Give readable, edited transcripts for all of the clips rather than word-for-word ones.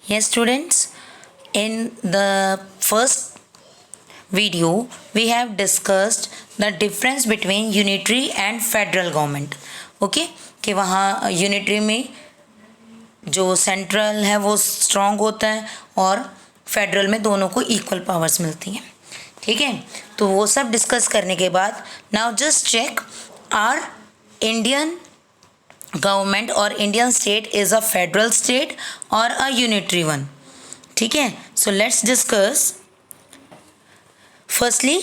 Yes, students, in the first video, we have discussed the difference between unitary and federal government. Okay, कि वहाँ unitary में जो central है वो strong होता है और फेडरल में दोनों को इक्वल पावर्स मिलती हैं. ठीक है, तो वो सब डिस्कस करने के बाद now just check our Indian government और Indian state is a federal state और अ यूनिटरी वन. ठीक है, so let's discuss. Firstly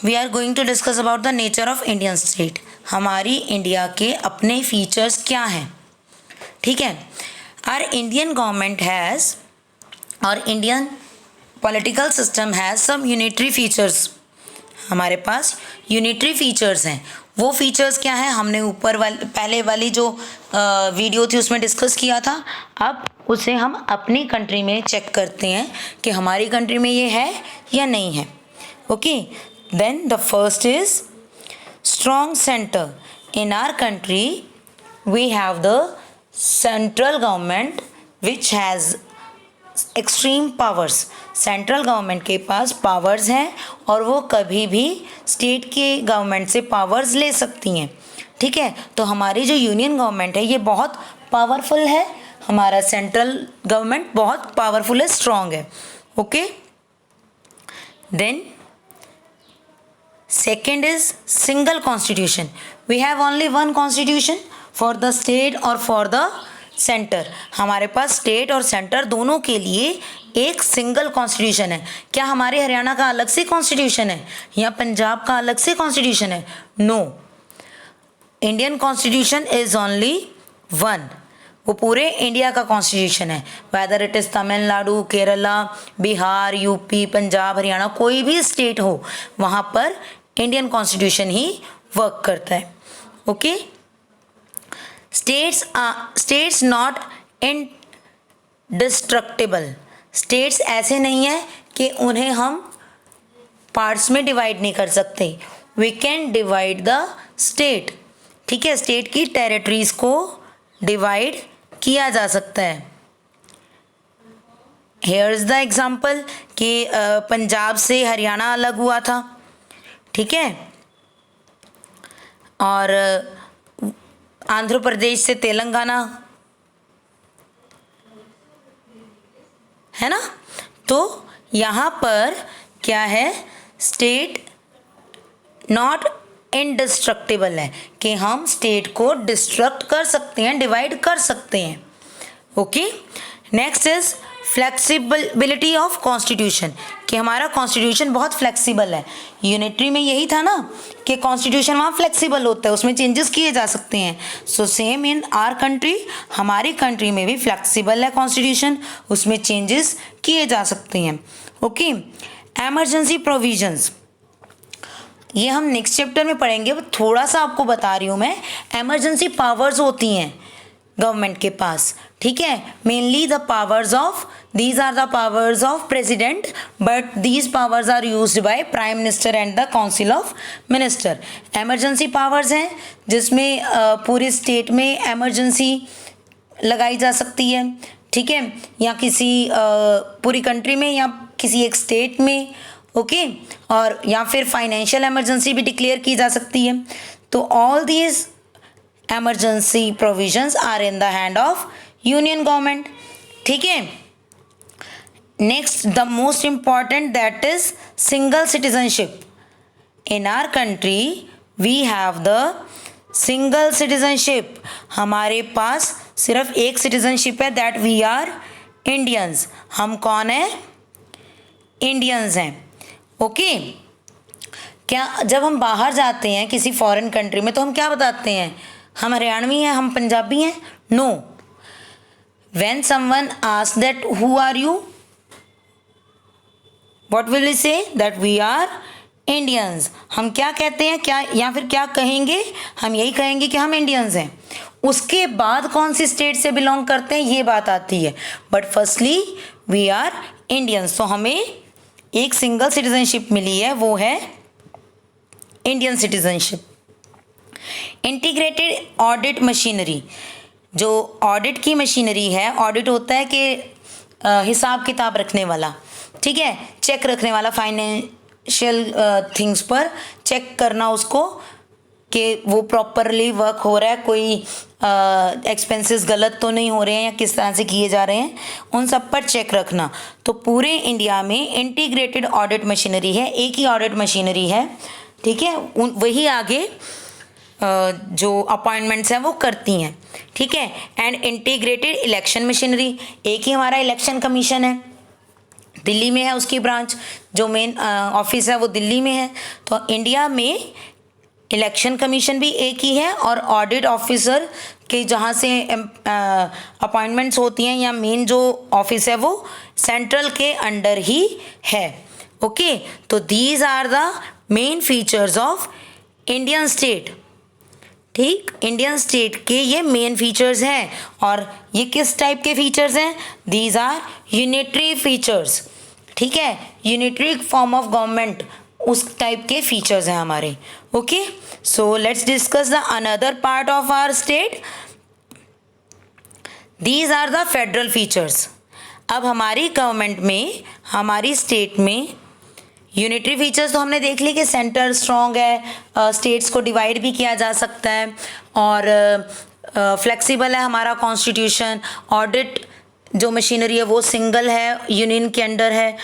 we are going to discuss about the nature of Indian state. हमारी India के अपने features क्या हैं. ठीक है, आर इंडियन गवर्नमेंट हैज़ और Indian political system has some unitary features. हमारे पास यूनिटरी फीचर्स हैं. वो फीचर्स क्या है हमने ऊपर वाली पहले वाली जो वीडियो थी उसमें डिस्कस किया था. अब उसे हम अपनी कंट्री में चेक करते हैं कि हमारी कंट्री में ये है या नहीं है. Okay, then the first is strong centre. In our country we have the central government which has extreme powers. Central government के पास पावर्स हैं और वो कभी भी स्टेट के गवर्नमेंट से पावर्स ले सकती हैं. ठीक है, तो हमारी जो यूनियन गवर्नमेंट है ये बहुत पावरफुल है. हमारा सेंट्रल गवर्नमेंट बहुत पावरफुल है, स्ट्रॉन्ग है. Okay, then second is single constitution. We have only one constitution for the state और फॉर द सेंटर. हमारे पास स्टेट और सेंटर दोनों के लिए एक सिंगल कॉन्स्टिट्यूशन है. क्या हमारे हरियाणा का अलग से कॉन्स्टिट्यूशन है या पंजाब का अलग से कॉन्स्टिट्यूशन है? No, Indian constitution is only one. वो पूरे इंडिया का कॉन्स्टिट्यूशन है. Whether it is Tamil Nadu, Kerala, Bihar, UP, Punjab, Haryana, कोई भी स्टेट हो वहाँ पर इंडियन कॉन्स्टिट्यूशन ही वर्क करता है. Okay, states not indestructible. States ऐसे नहीं है कि उन्हें हम पार्ट्स में डिवाइड नहीं कर सकते. We can divide the state. ठीक है, स्टेट की टेरिटरीज को डिवाइड किया जा सकता है. हेयर इज द एग्जाम्पल कि पंजाब से हरियाणा अलग हुआ था. ठीक है, और आंध्र प्रदेश से तेलंगाना, है ना. तो यहाँ पर क्या है, स्टेट नॉट इनडिस्ट्रक्टिबल है कि हम स्टेट को डिस्ट्रक्ट कर सकते हैं, डिवाइड कर सकते हैं. Okay, next is flexibility of constitution. कि हमारा कॉन्स्टिट्यूशन बहुत फ्लेक्सिबल है. यूनिटरी में यही था ना कि कॉन्स्टिट्यूशन वहाँ फ्लेक्सिबल होता है, उसमें चेंजेस किए जा सकते हैं. So same in our country, हमारी कंट्री में भी फ्लेक्सिबल है कॉन्स्टिट्यूशन, उसमें चेंजेस किए जा सकते हैं. ओके, एमरजेंसी प्रोविजंस ये हम नेक्स्ट चैप्टर में पढ़ेंगे. थोड़ा सा आपको बता रही हूँ मैं. एमरजेंसी पावर्स होती हैं गवर्नमेंट के पास. ठीक है, mainly the powers of these are the powers of president but these powers are used by prime minister and the council of minister. emergency powers हैं जिसमें पूरे स्टेट में emergency लगाई जा सकती है. ठीक है, या किसी पूरी कंट्री में या किसी एक स्टेट में. ओके, और या फिर फाइनेंशियल emergency भी डिक्लेयर की जा सकती है. तो all these emergency provisions are in the hand of union government. ठीक है, next the most important that is single citizenship. in our country we have the single citizenship. हमारे पास सिर्फ एक citizenship है, that we are Indians. हम कौन है? Indians हैं. ओके, क्या जब हम बाहर जाते हैं किसी फॉरेन कंट्री में तो हम क्या बताते हैं? हम हरियाणवी हैं, हम पंजाबी हैं? No. when someone asks that who are you, what will we say? that we are Indians. हम क्या कहते हैं, क्या या फिर क्या कहेंगे? हम यही कहेंगे कि हम इंडियंस हैं. उसके बाद कौन सी स्टेट से बिलोंग करते हैं ये बात आती है. But firstly we are Indians. तो हमें एक सिंगल सिटीजनशिप मिली है, वो है Indian citizenship. Integrated audit machinery. जो ऑडिट की मशीनरी है, ऑडिट होता है कि हिसाब किताब रखने वाला, ठीक है, चेक रखने वाला, फाइनेंशियल थिंग्स पर चेक करना उसको कि वो प्रॉपरली वर्क हो रहा है, कोई एक्सपेंसेस गलत तो नहीं हो रहे हैं या किस तरह से किए जा रहे हैं, उन सब पर चेक रखना। तो पूरे इंडिया में इंटीग्रेटेड ऑडिट मशीनरी है, एक ही ऑडिट मशीनरी है, ठीक है, वही आगे जो अपॉइंटमेंट्स हैं वो करती हैं, ठीक है। एंड इंटीग्रेटेड इलेक्शन मशीनरी, एक ही हमारा इलेक्शन कमीशन है, दिल्ली में है उसकी ब्रांच, जो मेन ऑफिस है वो दिल्ली में है। तो इंडिया में इलेक्शन कमीशन भी एक ही है और ऑडिट ऑफिसर के जहाँ से अपॉइंटमेंट्स होती हैं या मेन जो ऑफिस है वो सेंट्रल के अंडर ही है। ओके, तो these are the main features of Indian state, ठीक, इंडियन स्टेट के ये मेन फीचर्स हैं। और ये किस टाइप के फीचर्स हैं? दीज आर यूनिटरी फीचर्स, ठीक है, यूनिटरी फॉर्म ऑफ गवर्नमेंट, उस टाइप के फीचर्स हैं हमारे। Okay, so let's discuss the another part of our state. These are the federal features. अब हमारी गवर्नमेंट में, हमारी स्टेट में यूनिटरी फीचर्स तो हमने देख ली कि सेंटर स्ट्रॉन्ग है, स्टेट्स को डिवाइड भी किया जा सकता है, और फ्लेक्सिबल है हमारा कॉन्स्टिट्यूशन, ऑडिट जो मशीनरी है वो सिंगल है, यूनियन के अंडर है,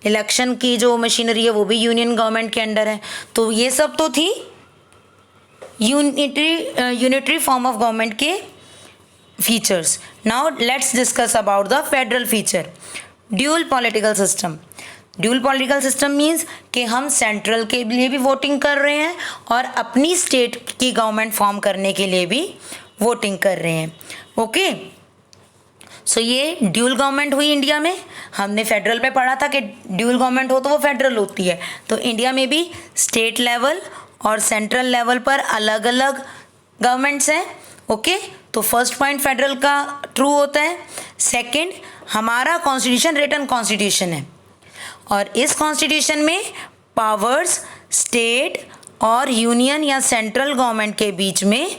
इलेक्शन की जो मशीनरी है वो भी यूनियन गवर्नमेंट के अंडर है। तो ये सब तो थी यूनिटरी फॉर्म ऑफ गवर्नमेंट के features. Now let's discuss about the federal feature. Dual political system. Dual political system means कि हम सेंट्रल के लिए भी वोटिंग कर रहे हैं और अपनी स्टेट की गवर्नमेंट फॉर्म करने के लिए भी वोटिंग कर रहे हैं। ओके, सो ये ड्यूल गवर्नमेंट हुई इंडिया में। हमने फेडरल पे पढ़ा था कि ड्यूल गवर्नमेंट हो तो वो फेडरल होती है, तो इंडिया में भी स्टेट लेवल और सेंट्रल लेवल पर अलग अलग गवर्नमेंट्स हैं। ओके, तो फर्स्ट पॉइंट फेडरल का ट्रू होता है। सेकंड, हमारा कॉन्स्टिट्यूशन रिटन कॉन्स्टिट्यूशन है और इस कॉन्स्टिट्यूशन में पावर्स स्टेट और यूनियन या सेंट्रल गवर्नमेंट के बीच में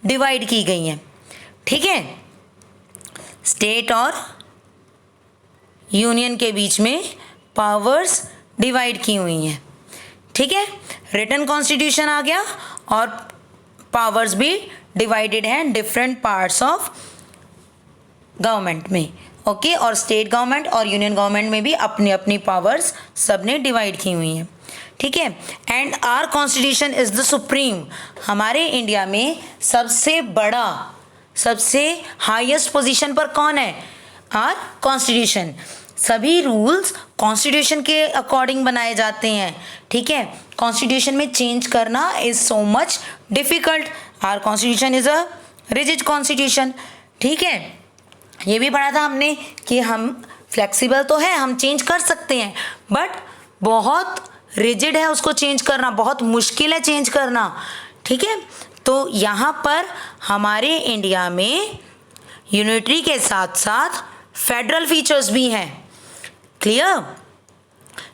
डिवाइड की गई हैं, ठीक है, स्टेट और यूनियन के बीच में पावर्स डिवाइड की हुई हैं, ठीक है। रिटन कॉन्स्टिट्यूशन आ गया और पावर्स भी डिवाइडेड हैं डिफरेंट पार्ट्स ऑफ गवर्नमेंट में। ओके, और स्टेट गवर्नमेंट और यूनियन गवर्नमेंट में भी अपनी अपनी पावर्स सबने डिवाइड की हुई हैं, ठीक है। And our constitution is the supreme. हमारे इंडिया में सबसे बड़ा, सबसे हाईएस्ट पोजीशन पर कौन है? Our constitution. सभी रूल्स कॉन्स्टिट्यूशन के अकॉर्डिंग बनाए जाते हैं, ठीक है। कॉन्स्टिट्यूशन में चेंज करना is so much difficult. Our constitution is a rigid constitution, ठीक है। ये भी पढ़ा था हमने कि हम फ्लेक्सिबल तो है, हम चेंज कर सकते हैं, बट बहुत रिजिड है, उसको चेंज करना बहुत मुश्किल है, चेंज करना, ठीक है। तो यहाँ पर हमारे इंडिया में यूनिटरी के साथ साथ फेडरल फीचर्स भी हैं। Clear?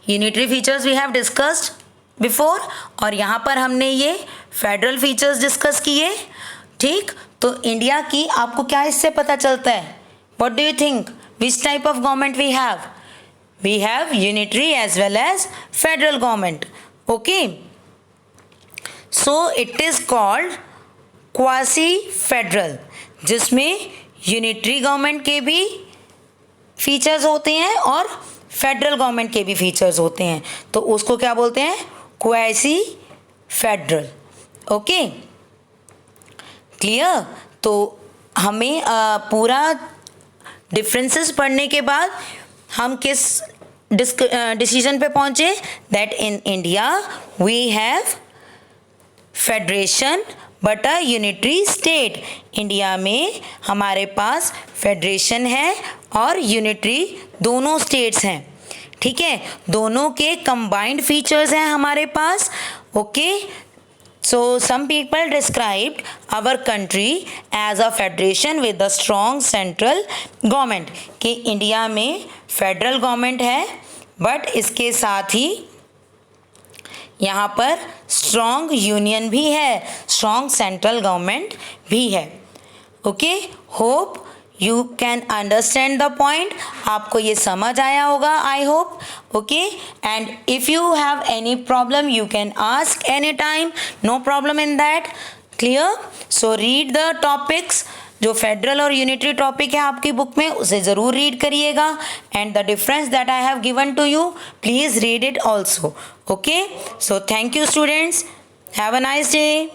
Unitary features we have discussed before, और यहाँ पर हमने ये फेडरल फीचर्स डिस्कस किए, ठीक। तो इंडिया की आपको क्या इससे पता चलता है? What do you think? Which type of government we have? We have unitary as well as federal government. Okay. So it is called quasi-federal, जिसमें unitary government के भी फीचर्स होते हैं और फेडरल गवर्नमेंट के भी फीचर्स होते हैं, तो उसको क्या बोलते हैं? Quasi federal. Okay, clear? तो हमें पूरा डिफरेंसेस पढ़ने के बाद हम किस डिसीजन पे पहुंचे? That in India we have federation but a unitary state. India में हमारे पास फेडरेशन है और यूनिटरी दोनों स्टेट्स हैं, ठीक है। दोनों के कंबाइंड फीचर्स हैं हमारे पास। Okay, so some people described our country as a federation with a strong central government, कि इंडिया में फेडरल गवर्नमेंट है बट इसके साथ ही यहाँ पर स्ट्रॉन्ग यूनियन भी है, स्ट्रॉन्ग सेंट्रल गवर्नमेंट भी है। Okay, hope you can understand the point, आपको ये समझ आया होगा I hope. Okay, and if you have any problem you can ask any time, no problem in that. Clear? So read the topics. जो federal और unitary topic है आपकी book में उसे ज़रूर रीड करिएगा, and the difference that I have given to you please read it also. Okay, so thank you students, have a nice day.